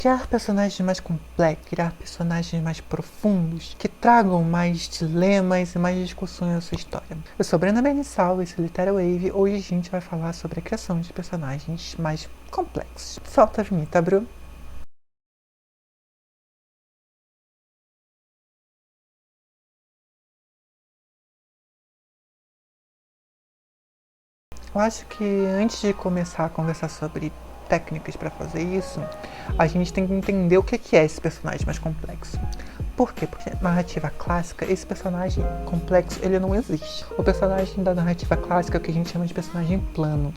Criar personagens mais complexos, criar personagens mais profundos, que tragam mais dilemas e mais discussões à sua história. Eu sou Brenda Benissal, esse é Literal Wave. Hoje a gente vai falar sobre a criação de personagens mais complexos. Solta a vinheta, Bru. Eu acho que antes de começar a conversar sobre técnicas para fazer isso, a gente tem que entender o que é esse personagem mais complexo. Por quê? Porque na narrativa clássica, esse personagem complexo, ele não existe. O personagem da narrativa clássica é o que a gente chama de personagem plano.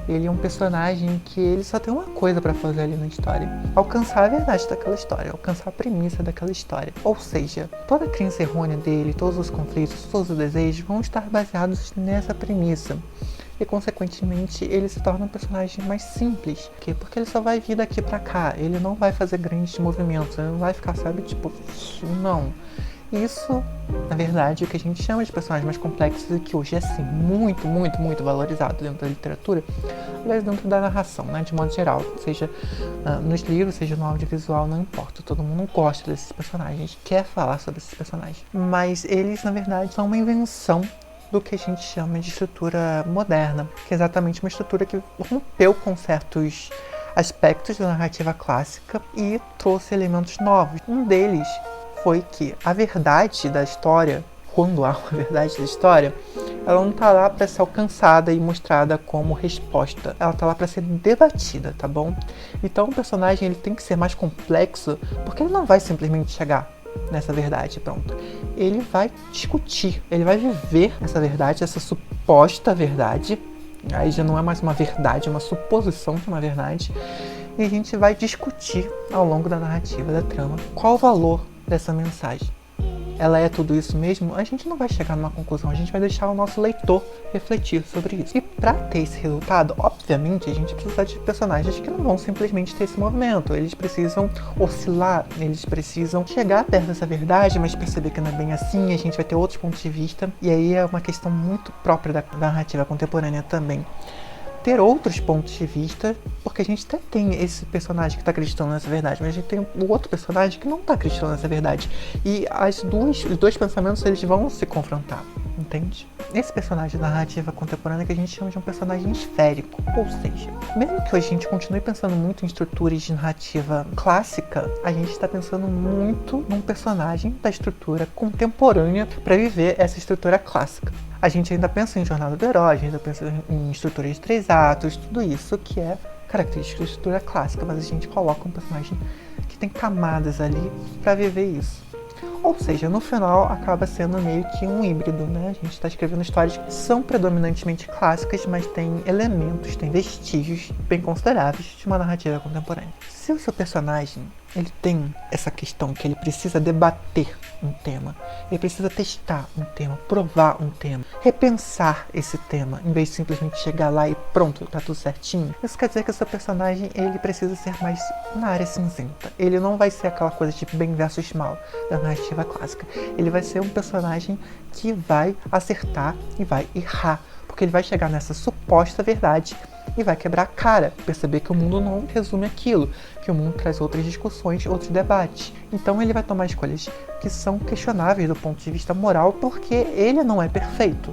Ele é um personagem que ele só tem uma coisa para fazer ali na história: alcançar a verdade daquela história, alcançar a premissa daquela história. Ou seja, toda a crença errônea dele, todos os conflitos, todos os desejos vão estar baseados nessa premissa. E, consequentemente, ele se torna um personagem mais simples. Por quê? Porque ele só vai vir daqui pra cá. Ele não vai fazer grandes movimentos. Ele não vai ficar, sabe, tipo, não. Isso, na verdade, é o que a gente chama de personagem mais complexo e que hoje é, assim, muito valorizado dentro da literatura, aliás, dentro da narração, né, de modo geral. Seja nos livros, seja no audiovisual, não importa. Todo mundo gosta desses personagens, quer falar sobre esses personagens. Mas eles, na verdade, são uma invenção do que a gente chama de estrutura moderna, que é exatamente uma estrutura que rompeu com certos aspectos da narrativa clássica e trouxe elementos novos. Um deles foi que a verdade da história, quando há uma verdade da história, ela não está lá para ser alcançada e mostrada como resposta. Ela está lá para ser debatida, tá bom? Então o personagem ele tem que ser mais complexo, porque ele não vai simplesmente chegar nessa verdade, pronto. Ele vai discutir, ele vai viver essa verdade, essa suposta verdade. Aí já não é mais uma verdade, é uma suposição de uma verdade. E a gente vai discutir ao longo da narrativa, da trama, qual o valor dessa mensagem. Ela é tudo isso mesmo? A gente não vai chegar numa conclusão, a gente vai deixar o nosso leitor refletir sobre isso. E para ter esse resultado, obviamente, a gente precisa de personagens que não vão simplesmente ter esse movimento. Eles precisam oscilar, eles precisam chegar perto dessa verdade, mas perceber que não é bem assim, a gente vai ter outros pontos de vista. E aí é uma questão muito própria da narrativa contemporânea também. Ter outros pontos de vista, porque a gente até tem esse personagem que está acreditando nessa verdade, mas a gente tem o outro personagem que não está acreditando nessa verdade. E os dois pensamentos eles vão se confrontar, entende? Esse personagem da narrativa contemporânea que a gente chama de um personagem esférico, ou seja, mesmo que hoje a gente continue pensando muito em estruturas de narrativa clássica, a gente está pensando muito num personagem da estrutura contemporânea para viver essa estrutura clássica. A gente ainda pensa em jornada do herói, a gente ainda pensa em estrutura de 3 atos, tudo isso que é característica da estrutura clássica, mas a gente coloca um personagem que tem camadas ali para viver isso. Ou seja, no final acaba sendo meio que um híbrido, né? A gente está escrevendo histórias que são predominantemente clássicas, mas tem elementos, tem vestígios bem consideráveis de uma narrativa contemporânea. Se o seu personagem ele tem essa questão que ele precisa debater um tema, ele precisa testar um tema, provar um tema, repensar esse tema, em vez de simplesmente chegar lá e pronto, tá tudo certinho. Isso quer dizer que o seu personagem ele precisa ser mais na área cinzenta. Ele não vai ser aquela coisa tipo bem versus mal da narrativa clássica. Ele vai ser um personagem que vai acertar e vai errar, porque ele vai chegar nessa suposta verdade e vai quebrar a cara, perceber que o mundo não resume aquilo, que o mundo traz outras discussões, outros debates. Então ele vai tomar escolhas que são questionáveis do ponto de vista moral, porque ele não é perfeito.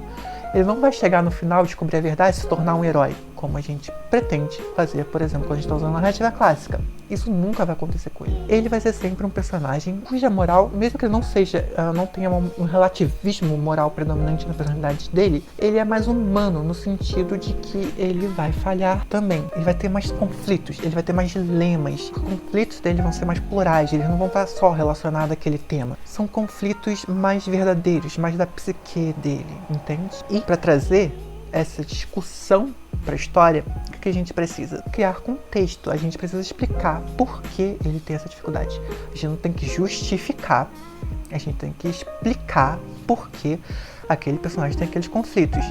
Ele não vai chegar no final, descobrir a verdade e se tornar um herói, como a gente pretende fazer, por exemplo, quando a gente está usando a narrativa clássica. Isso nunca vai acontecer com ele. Ele vai ser sempre um personagem cuja moral, mesmo que ele não seja, não tenha um relativismo moral predominante na personalidade dele, ele é mais humano no sentido de que ele vai falhar também. Ele vai ter mais conflitos, ele vai ter mais dilemas. Os conflitos dele vão ser mais plurais, eles não vão estar só relacionados àquele tema. São conflitos mais verdadeiros, mais da psique dele, entende? E para trazer essa discussão para a história, o que a gente precisa? Criar contexto, a gente precisa explicar por que ele tem essa dificuldade. A gente não tem que justificar, a gente tem que explicar por que aquele personagem tem aqueles conflitos,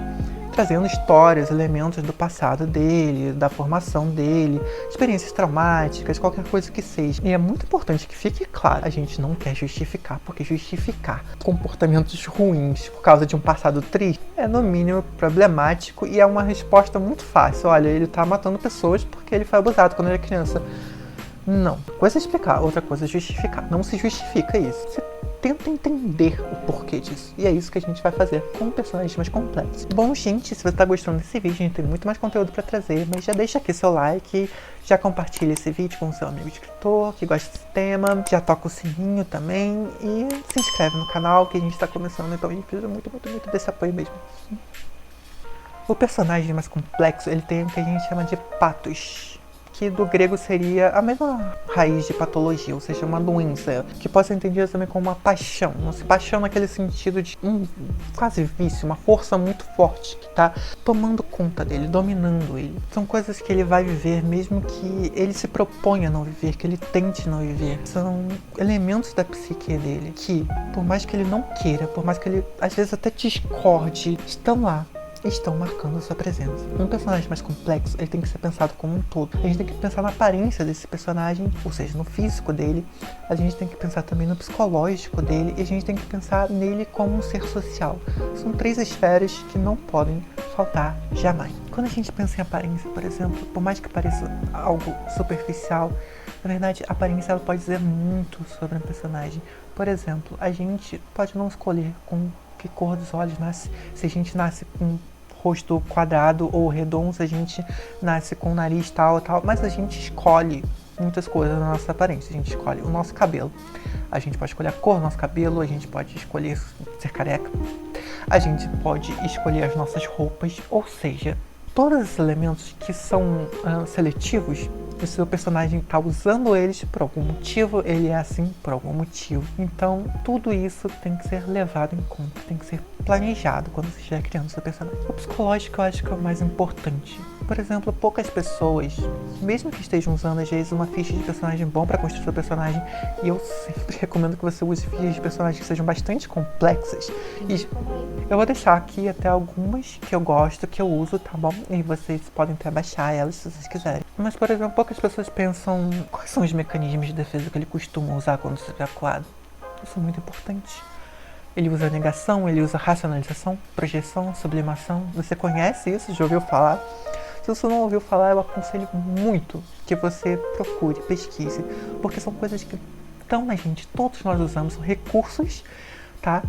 trazendo histórias, elementos do passado dele, da formação dele, experiências traumáticas, qualquer coisa que seja. E é muito importante que fique claro, a gente não quer justificar, porque justificar comportamentos ruins por causa de um passado triste é no mínimo problemático e é uma resposta muito fácil. Olha, ele tá matando pessoas porque ele foi abusado quando ele era criança. Não. Coisa é explicar, outra coisa é justificar. Não se justifica isso. Você tenta entender o porquê disso. E é isso que a gente vai fazer com personagens mais complexos. Bom, gente, se você tá gostando desse vídeo, a gente tem muito mais conteúdo pra trazer, mas já deixa aqui seu like, já compartilha esse vídeo com o seu amigo escritor que gosta desse tema, já toca o sininho também e se inscreve no canal que a gente tá começando, então a gente precisa muito desse apoio mesmo. O personagem mais complexo, ele tem o que a gente chama de pathos, que do grego seria a mesma raiz de patologia, ou seja, uma doença, que pode ser entendida também como uma paixão. Uma paixão naquele sentido de quase vício, uma força muito forte que está tomando conta dele, dominando ele. São coisas que ele vai viver mesmo que ele se proponha não viver, que ele tente não viver. São elementos da psique dele que, por mais que ele não queira, por mais que ele às vezes até discorde, estão lá. Estão marcando a sua presença. Um personagem mais complexo, ele tem que ser pensado como um todo. A gente tem que pensar na aparência desse personagem, ou seja, no físico dele. A gente tem que pensar também no psicológico dele. E a gente tem que pensar nele como um ser social. São 3 esferas que não podem faltar jamais. Quando a gente pensa em aparência, por exemplo, por mais que pareça algo superficial, na verdade, a aparência ela pode dizer muito sobre um personagem. Por exemplo, a gente pode não escolher com que cor dos olhos nasce, se a gente nasce com rosto quadrado ou redondo, se a gente nasce com o nariz tal, mas a gente escolhe muitas coisas na nossa aparência. A gente escolhe o nosso cabelo, a gente pode escolher a cor do nosso cabelo, a gente pode escolher ser careca, a gente pode escolher as nossas roupas, ou seja, todos esses elementos que são seletivos, o seu personagem está usando eles por algum motivo, ele é assim por algum motivo. Então, tudo isso tem que ser levado em conta, tem que ser planejado quando você estiver criando seu personagem. O psicológico eu acho que é o mais importante. Por exemplo, poucas pessoas, mesmo que estejam usando às vezes uma ficha de personagem bom para construir seu personagem, e eu sempre recomendo que você use fichas de personagens que sejam bastante complexas. E eu vou deixar aqui até algumas que eu gosto, que eu uso, tá bom? E vocês podem até baixar elas se vocês quiserem. Mas, por exemplo, poucas pessoas pensam quais são os mecanismos de defesa que ele costuma usar quando se vê acuado. Isso é muito importante. Ele usa negação, ele usa racionalização, projeção, sublimação. Você conhece isso? Já ouviu falar? Se você não ouviu falar, eu aconselho muito que você procure, pesquise, porque são coisas que estão na gente, todos nós usamos, são recursos, tá?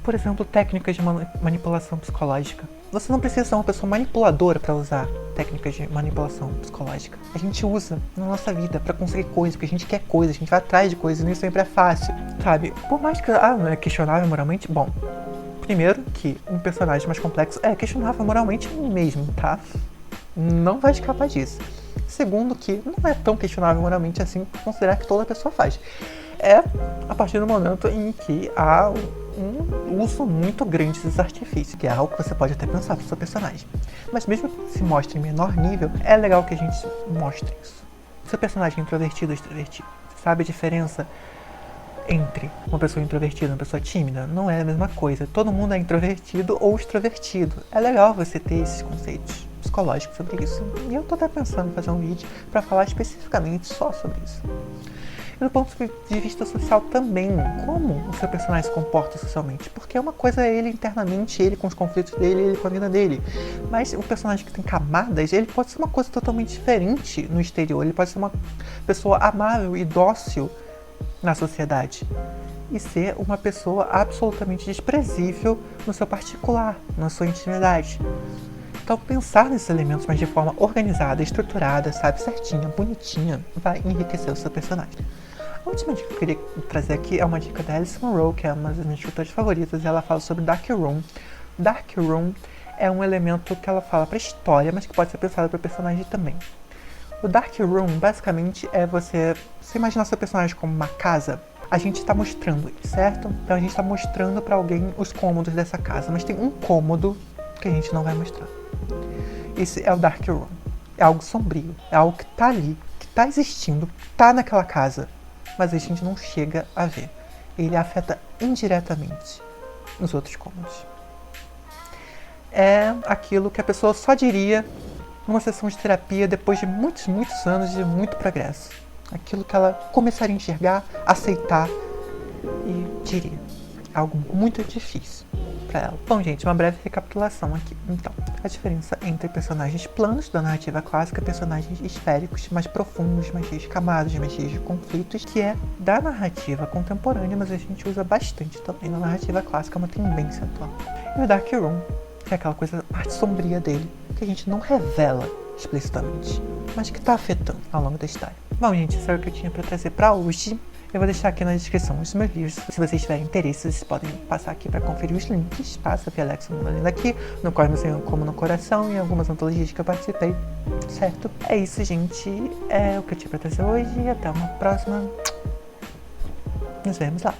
Por exemplo, técnicas de manipulação psicológica. Você não precisa ser uma pessoa manipuladora para usar técnicas de manipulação psicológica. A gente usa na nossa vida para conseguir coisas, porque a gente quer coisas, a gente vai atrás de coisas e nem sempre é fácil, sabe? Por mais que não é questionável moralmente, bom, primeiro que um personagem mais complexo é questionável moralmente mesmo, tá? Não vai escapar disso. Segundo que não é tão questionável moralmente assim considerar que toda pessoa faz. É a partir do momento em que há um uso muito grande desses artifícios, que é algo que você pode até pensar para o seu personagem. Mas mesmo que se mostre em menor nível, é legal que a gente mostre isso. O seu personagem é introvertido ou extrovertido? Você sabe a diferença entre uma pessoa introvertida e uma pessoa tímida? Não é a mesma coisa. Todo mundo é introvertido ou extrovertido. É legal você ter esses conceitos psicológicos sobre isso. E eu tô até pensando em fazer um vídeo para falar especificamente só sobre isso. E do ponto de vista social também, como o seu personagem se comporta socialmente. Porque uma coisa é ele internamente, ele com os conflitos dele, ele com a vida dele. Mas o personagem que tem camadas, ele pode ser uma coisa totalmente diferente no exterior. Ele pode ser uma pessoa amável e dócil na sociedade. E ser uma pessoa absolutamente desprezível no seu particular, na sua intimidade. Então, pensar nesses elementos, mas de forma organizada, estruturada, sabe, certinha, bonitinha, vai enriquecer o seu personagem. A última dica que eu queria trazer aqui é uma dica da Alice Munro, que é uma das minhas escritoras favoritas, e ela fala sobre Dark Room. Dark Room é um elemento que ela fala para a história, mas que pode ser pensado para o personagem também. O Dark Room, basicamente, é você imaginar seu personagem como uma casa. A gente está mostrando ele, certo? Então a gente está mostrando para alguém os cômodos dessa casa, mas tem um cômodo que a gente não vai mostrar. Esse é o Dark Room. É algo sombrio, é algo que está ali, que está existindo, está naquela casa, mas a gente não chega a ver. Ele afeta indiretamente os outros cômodos. É aquilo que a pessoa só diria numa sessão de terapia depois de muitos anos de muito progresso. Aquilo que ela começaria a enxergar, aceitar e diria. Algo muito difícil pra ela. Bom, gente, uma breve recapitulação aqui. Então, a diferença entre personagens planos da narrativa clássica e personagens esféricos, mais profundos, mais cheios de camadas, mais cheios de conflitos, que é da narrativa contemporânea, mas a gente usa bastante também na narrativa clássica, uma tendência atual. E o Dark Room, que é aquela coisa, a parte sombria dele, que a gente não revela explicitamente, mas que tá afetando ao longo da história. Bom, gente, isso é o que eu tinha pra trazer pra hoje. Eu vou deixar aqui na descrição os meus livros. Se vocês tiverem interesse, vocês podem passar aqui para conferir os links, tá? Sofia Alexa, lendo aqui, no Cosmos como no Coração e algumas antologias que eu participei, certo? É isso, gente. É o que eu tinha para trazer hoje e até uma próxima. Nos vemos lá.